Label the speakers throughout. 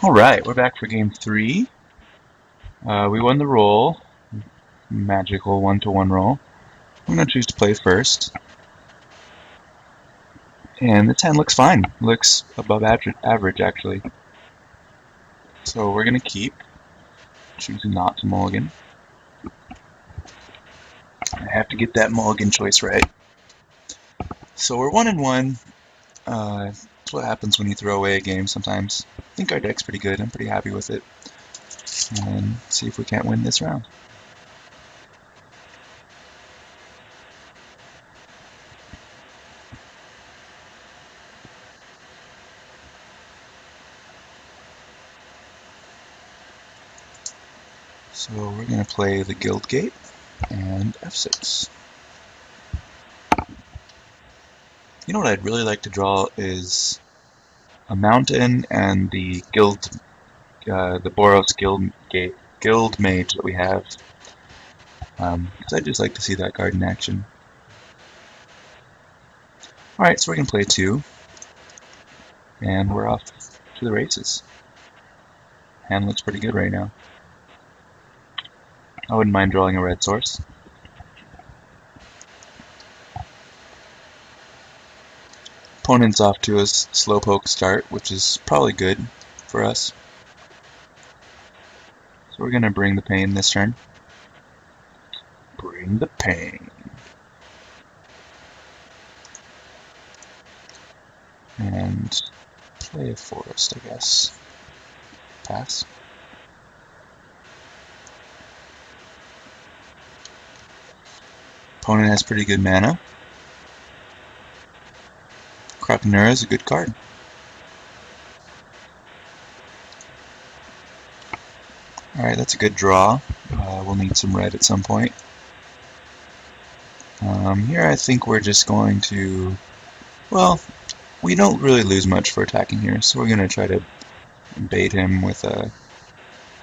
Speaker 1: Alright, we're back for game 3. We won the roll. Magical 1-to-1 roll. I'm going to choose to play first. And this hand looks fine. Looks above average, actually. So we're going to keep. Choosing not to mulligan. I have to get that mulligan choice right. So we're 1-1. That's what happens when you throw away a game sometimes. I think our deck's pretty good. I'm pretty happy with it. And see if we can't win this round. So we're going to play the Guild Gate and F6. You know what I'd really like to draw is a mountain and the the Boros Guild Mage that we have. Because I'd just like to see that card in action. Alright, so we're going to play 2. And we're off to the races. Hand looks pretty good right now. I wouldn't mind drawing a red source. Opponent's off to a slowpoke start, which is probably good for us. So we're going to bring the pain this turn. Bring the pain. And play a forest, I guess. Pass. Opponent has pretty good mana. Krakenura is a good card. Alright, that's a good draw. We'll need some red at some point. Here I think we're just going to... Well, we don't really lose much for attacking here, so we're going to try to bait him with a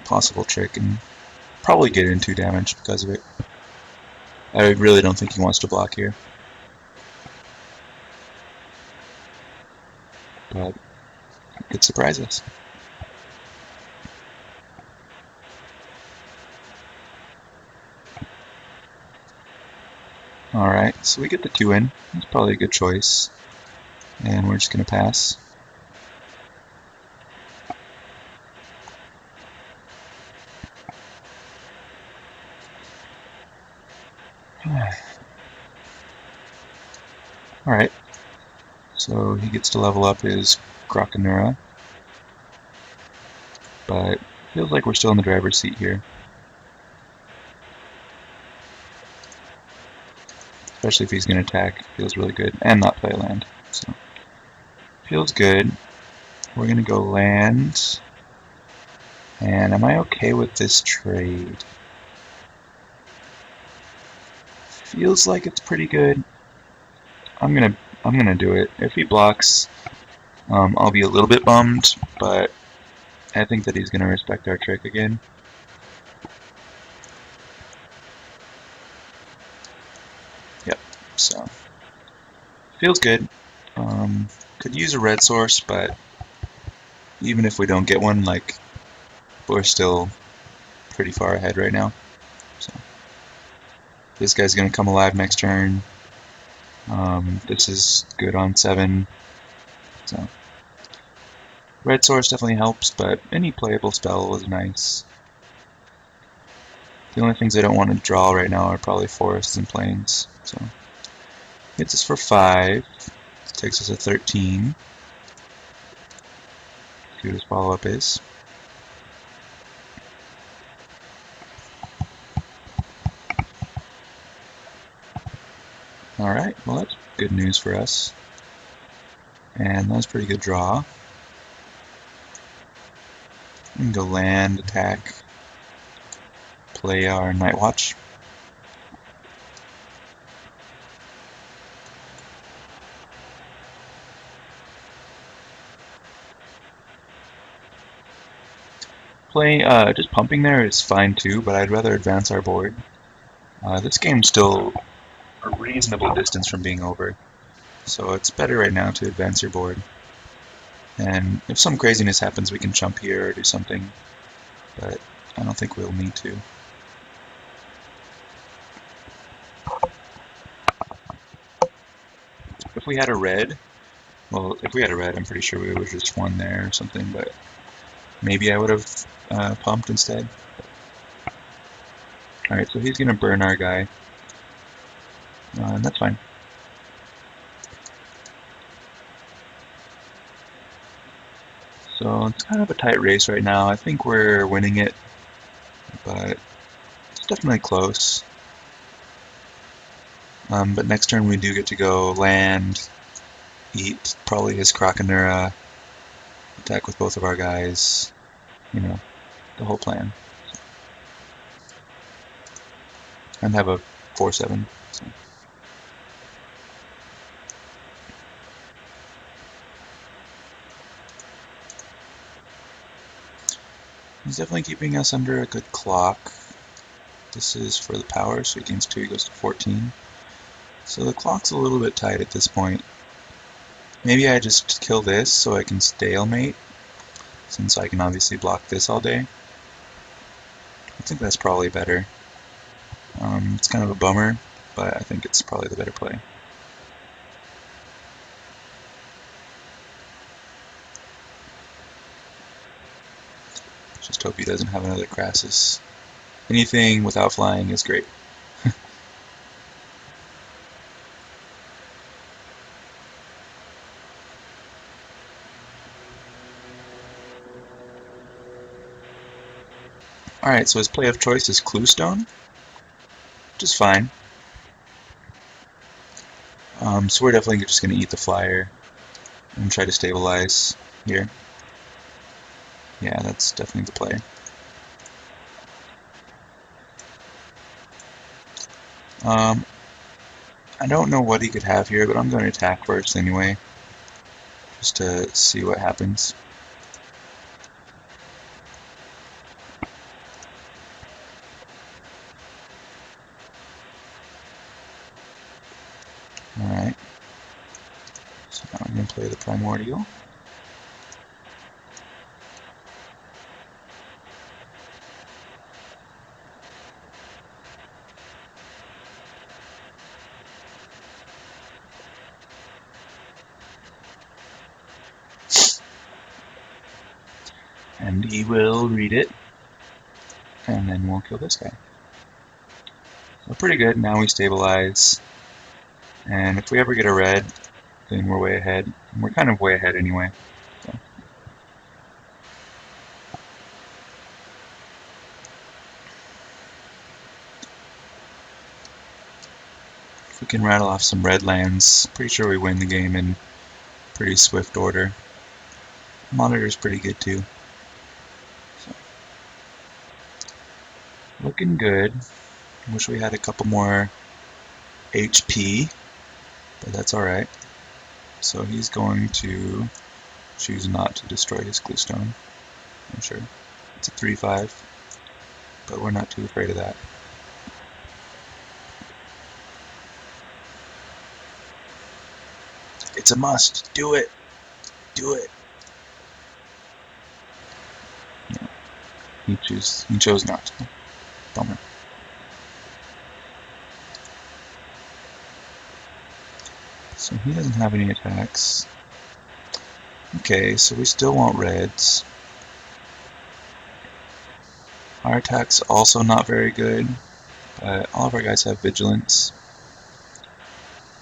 Speaker 1: possible trick and probably get in 2 damage because of it. I really don't think he wants to block here. But it could surprise us. Alright, so we get the 2 in. That's probably a good choice. And we're just going to pass. Alright, so he gets to level up his Krakenura. But feels like we're still in the driver's seat here. Especially if he's going to attack. Feels really good. And not play land. So feels good. We're going to go land. And am I okay with this trade? Feels like it's pretty good. I'm gonna do it. If he blocks, I'll be a little bit bummed, but I think that he's gonna respect our trick again. Yep. So feels good. Could use a red source, but even if we don't get one, like, we're still pretty far ahead right now. So this guy's gonna come alive next turn. This is good on 7. So red source definitely helps, but any playable spell is nice. The only things I don't want to draw right now are probably forests and plains. So hits us for 5. This takes us to 13. See what his follow-up is. Alright, well that's good news for us. And that was a pretty good draw. We can go land, attack, play our Night Watch. Just pumping there is fine too, but I'd rather advance our board. This game's still a reasonable distance from being over, so it's better right now to advance your board. And if some craziness happens, we can jump here or do something, but I don't think we'll need to. If we had a red, well, if we had a red, I'm pretty sure we would have just won there or something, but maybe I would have pumped instead. Alright, so he's going to burn our guy, and that's fine. So it's kind of a tight race right now. I think we're winning it, but it's definitely close. But next turn we do get to go land, eat probably his Krakenura, attack with both of our guys, you know, the whole plan. And have a 4/7. So. He's definitely keeping us under a good clock. This is for the power, so he gains 2, he goes to 14. So the clock's a little bit tight at this point. Maybe I just kill this so I can stalemate, since I can obviously block this all day. I think that's probably better. It's kind of a bummer, but I think it's probably the better play. Just hope he doesn't have another Crassus. Anything without flying is great. Alright, so his play of choice is Cluestone, which is fine. So we're definitely just going to eat the flyer and try to stabilize here. Yeah, that's definitely the play. I don't know what he could have here, but I'm going to attack first anyway, just to see what happens. Alright, so now I'm going to play the Primordial. And he will read it, and then we'll kill this guy. So pretty good, now we stabilize, and if we ever get a red, then we're way ahead. And we're kind of way ahead anyway. So. If we can rattle off some red lands, pretty sure we win the game in pretty swift order. Monitor's pretty good too. So. Looking good. Wish we had a couple more HP, but that's alright. So he's going to choose not to destroy his Cluestone, I'm sure. It's a 3/5, but we're not too afraid of that. It's a must. Do it. Do it. No, he chose not to. Bummer. So he doesn't have any attacks. Okay, so we still want reds. Our attack's also not very good, but all of our guys have vigilance.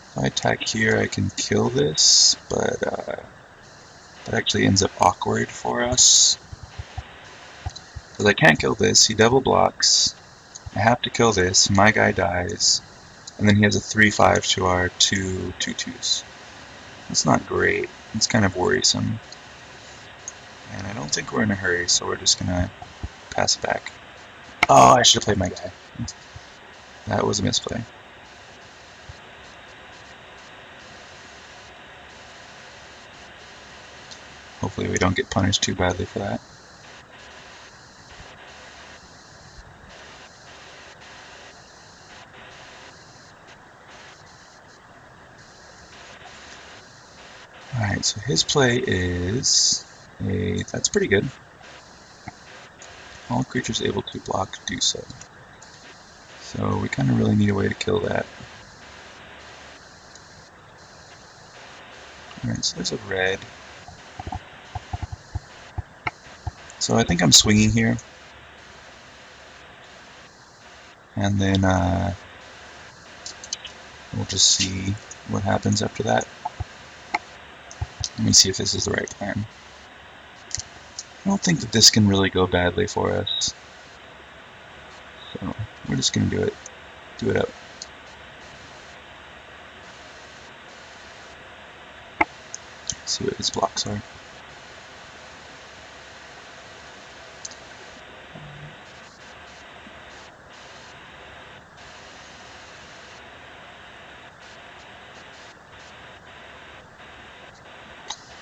Speaker 1: If I attack here, I can kill this, but that actually ends up awkward for us. Because I can't kill this, he double blocks. I have to kill this, my guy dies, and then he has a 3/5 to our 2/2/2s. That's not great. It's kind of worrisome. And I don't think we're in a hurry, so we're just gonna pass it back. Oh, I should have played my guy. That was a misplay. Hopefully we don't get punished too badly for that. Alright, Alright, so his play is that's pretty good. All creatures able to block do so. So we kind of really need a way to kill that. Alright, so there's a red. So I think I'm swinging here. And then we'll just see what happens after that. Let me see if this is the right plan. I don't think that this can really go badly for us. So we're just going to do it. Do it up. See what his blocks are.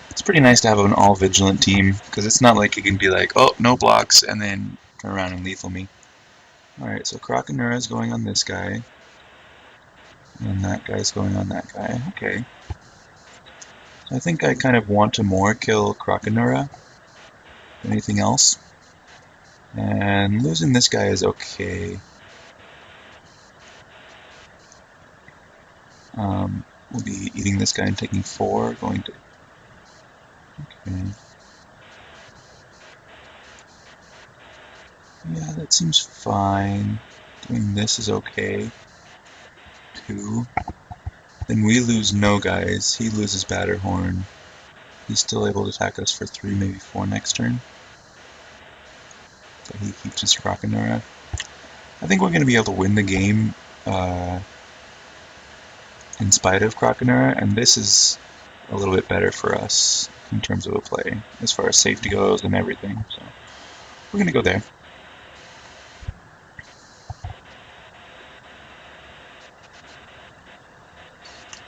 Speaker 1: It's pretty nice to have an all-vigilant team, because it's not like you can be like, oh, no blocks, and then turn around and lethal me. Alright, so Krakenura is going on this guy, and that guy's going on that guy. Okay. So I think I kind of want to more kill Krakenura than anything else. And losing this guy is okay. We'll be eating this guy and taking 4, going to... Okay. Yeah, that seems fine. Doing this is okay. 2. Then we lose no guys. He loses Batterhorn. He's still able to attack us for 3, maybe 4 next turn. But he keeps his Krakenura. I think we're going to be able to win the game in spite of Krakenura, and this is a little bit better for us in terms of a play, as far as safety goes and everything. So we're going to go there.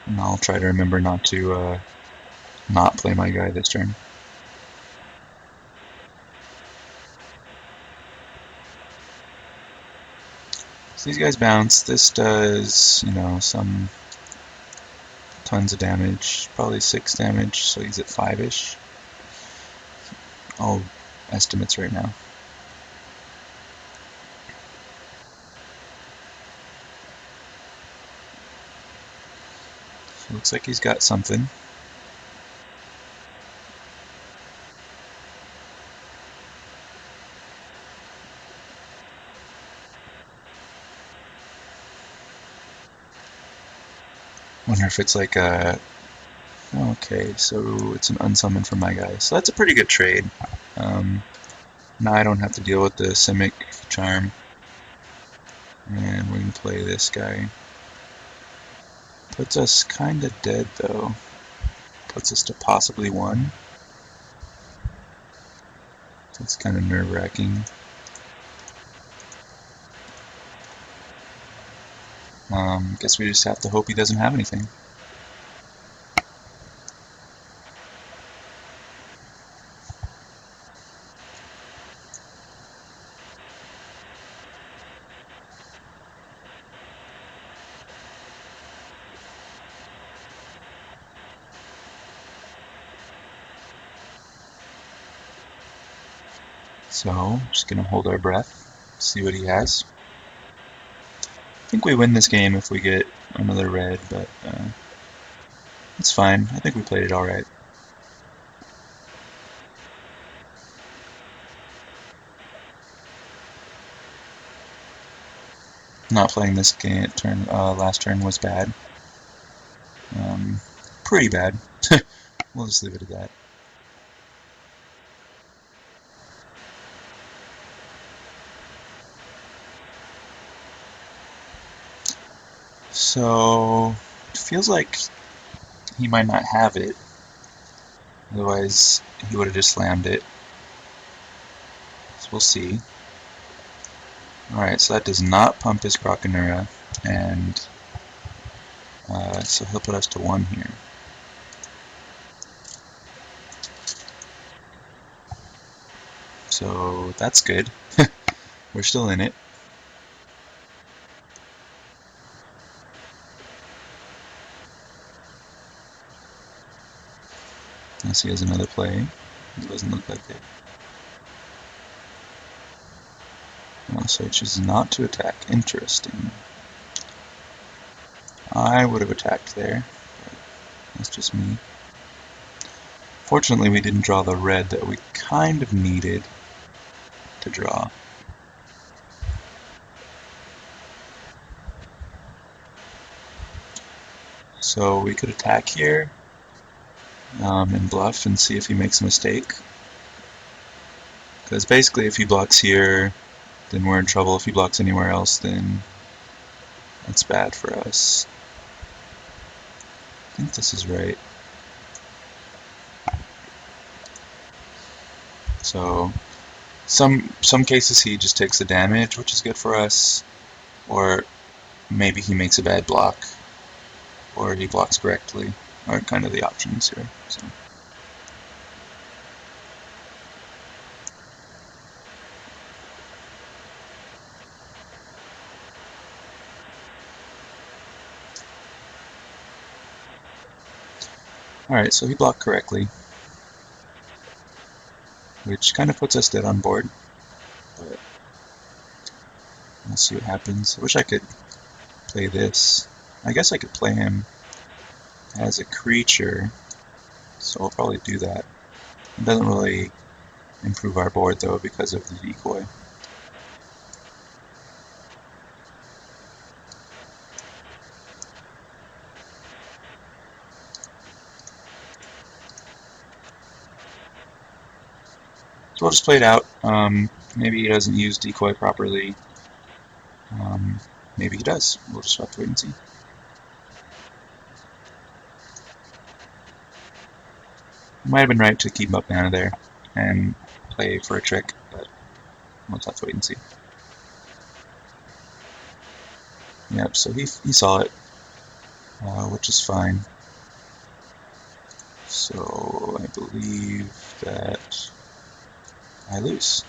Speaker 1: And I'll try to remember not to not play my guy this turn. So these guys bounce. This does, some tons of damage. Probably 6 damage, so he's at 5-ish. All estimates right now. So looks like he's got something. Wonder if it's like a... Okay, so it's an unsummon for my guy. So that's a pretty good trade. Now I don't have to deal with the Simic Charm. And we can play this guy. Puts us kinda dead though. Puts us to possibly 1. That's kinda nerve-wracking. Guess we just have to hope he doesn't have anything. So, just gonna hold our breath, see what he has. I think we win this game if we get another red, but it's fine. I think we played it alright. Not playing this game last turn was bad. Pretty bad. We'll just leave it at that. So, it feels like he might not have it. Otherwise, he would have just slammed it. So we'll see. Alright, so that does not pump his Krakenura, and so he'll put us to 1 here. So that's good. We're still in it. Unless he has another play. It doesn't look like it. So he chooses not to attack. Interesting. I would have attacked there, but that's just me. Fortunately, we didn't draw the red that we kind of needed to draw. So we could attack here and bluff and see if he makes a mistake. Because basically if he blocks here, then we're in trouble. If he blocks anywhere else, then that's bad for us. I think this is right. So some cases he just takes the damage, which is good for us, or maybe he makes a bad block, or he blocks correctly, are kind of the options here. So. Alright, so he blocked correctly, which kind of puts us dead on board, but we'll see what happens. I wish I could play this. I guess I could play him as a creature, so we'll probably do that. It doesn't really improve our board though because of the decoy. So we'll just play it out. Maybe he doesn't use decoy properly. Maybe he does. We'll just have to wait and see. Might have been right to keep him up mana there and play for a trick, but we'll just have to wait and see. Yep, so he saw it, which is fine. So I believe that I lose.